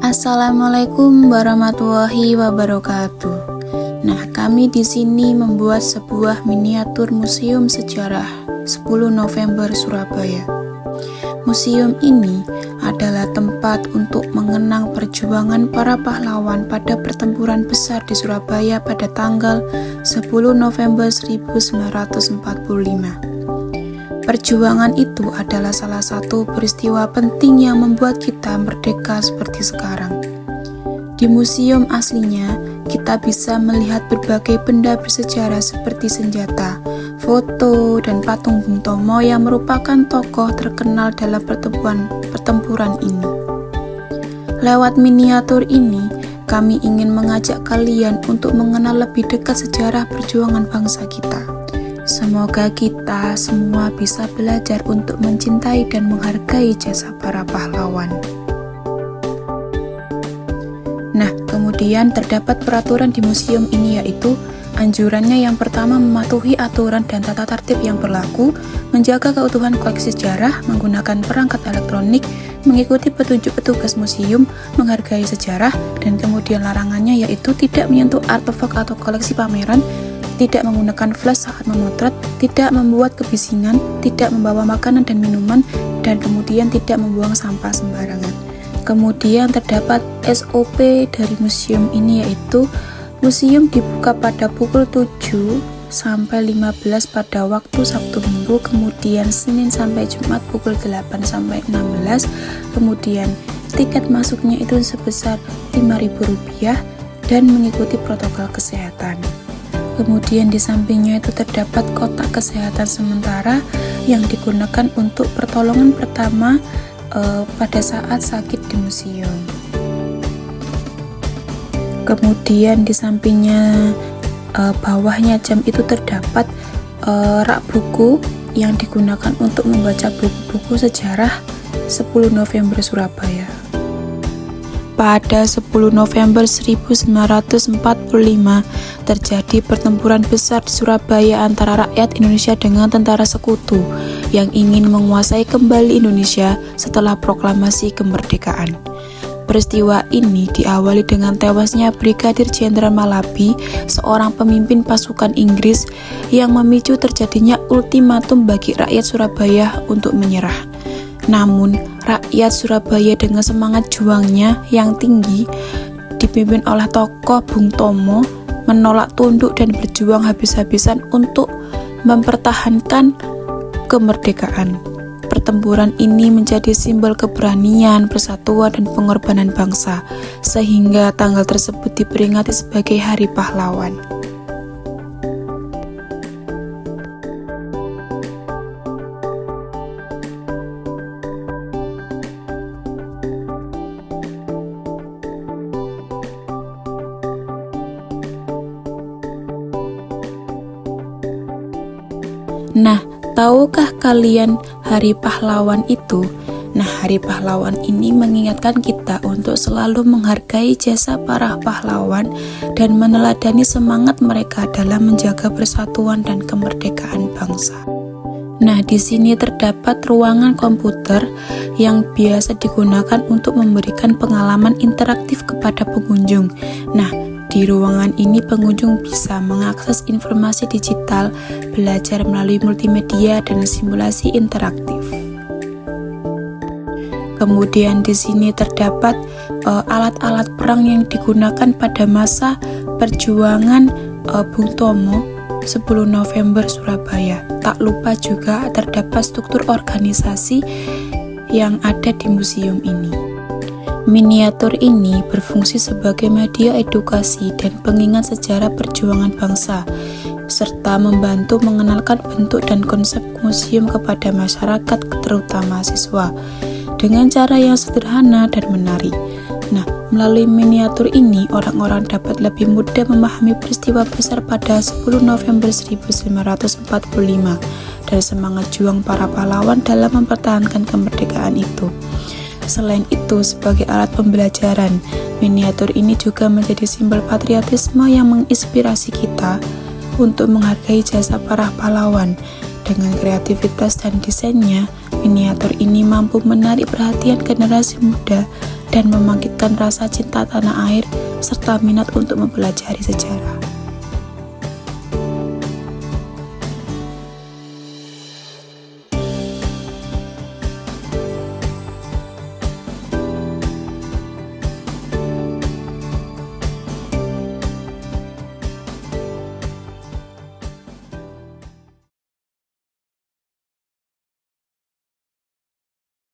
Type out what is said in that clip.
Assalamualaikum warahmatullahi wabarakatuh. Nah, kami di sini membuat sebuah miniatur museum sejarah 10 November Surabaya. Museum ini adalah tempat untuk mengenang perjuangan para pahlawan pada pertempuran besar di Surabaya pada tanggal 10 November 1945. Perjuangan itu adalah salah satu peristiwa penting yang membuat kita merdeka seperti sekarang. Di museum aslinya, kita bisa melihat berbagai benda bersejarah seperti senjata, foto, dan patung Bung Tomo yang merupakan tokoh terkenal dalam pertempuran ini. Lewat miniatur ini, kami ingin mengajak kalian untuk mengenal lebih dekat sejarah perjuangan bangsa kita. Semoga kita semua bisa belajar untuk mencintai dan menghargai jasa para pahlawan. Nah, kemudian terdapat peraturan di museum ini, yaitu anjurannya yang pertama mematuhi aturan dan tata tertib yang berlaku, menjaga keutuhan koleksi sejarah, menggunakan perangkat elektronik, mengikuti petunjuk petugas museum, menghargai sejarah, dan kemudian larangannya yaitu tidak menyentuh artefak atau koleksi pameran, tidak menggunakan flash saat memotret, tidak membuat kebisingan, tidak membawa makanan dan minuman, dan kemudian tidak membuang sampah sembarangan. Kemudian terdapat SOP dari museum ini, yaitu museum dibuka pada pukul 7 sampai 15 pada waktu Sabtu Minggu, kemudian Senin sampai Jumat pukul 8 sampai 16, kemudian tiket masuknya itu sebesar Rp5.000 dan mengikuti protokol kesehatan. Kemudian di sampingnya itu terdapat kotak kesehatan sementara yang digunakan untuk pertolongan pertama pada saat sakit di museum. Kemudian di sampingnya bawahnya jam itu terdapat rak buku yang digunakan untuk membaca buku-buku sejarah 10 November Surabaya. Pada 10 November 1945 terjadi pertempuran besar di Surabaya antara rakyat Indonesia dengan tentara sekutu yang ingin menguasai kembali Indonesia setelah proklamasi kemerdekaan. Peristiwa ini diawali dengan tewasnya Brigadir Jenderal Malabi, seorang pemimpin pasukan Inggris yang memicu terjadinya ultimatum bagi rakyat Surabaya untuk menyerah. Namun, rakyat Surabaya dengan semangat juangnya yang tinggi, dipimpin oleh tokoh Bung Tomo, menolak tunduk dan berjuang habis-habisan untuk mempertahankan kemerdekaan. Pertempuran ini menjadi simbol keberanian, persatuan, dan pengorbanan bangsa, sehingga tanggal tersebut diperingati sebagai Hari Pahlawan. Nah, tahukah kalian Hari Pahlawan itu? Nah, Hari Pahlawan ini mengingatkan kita untuk selalu menghargai jasa para pahlawan dan meneladani semangat mereka dalam menjaga persatuan dan kemerdekaan bangsa. Nah, di sini terdapat ruangan komputer yang biasa digunakan untuk memberikan pengalaman interaktif kepada pengunjung. Nah, di ruangan ini pengunjung bisa mengakses informasi digital, belajar melalui multimedia, dan simulasi interaktif. Kemudian di sini terdapat alat-alat perang yang digunakan pada masa perjuangan Bung Tomo 10 November Surabaya. Tak lupa juga terdapat struktur organisasi yang ada di museum ini. Miniatur ini berfungsi sebagai media edukasi dan pengingat sejarah perjuangan bangsa, serta membantu mengenalkan bentuk dan konsep museum kepada masyarakat, terutama siswa, dengan cara yang sederhana dan menarik. Nah, melalui miniatur ini, orang-orang dapat lebih mudah memahami peristiwa besar pada 10 November 1945 dan semangat juang para pahlawan dalam mempertahankan kemerdekaan itu. Selain itu, sebagai alat pembelajaran, miniatur ini juga menjadi simbol patriotisme yang menginspirasi kita untuk menghargai jasa para pahlawan. Dengan kreativitas dan desainnya, miniatur ini mampu menarik perhatian generasi muda dan membangkitkan rasa cinta tanah air serta minat untuk mempelajari sejarah.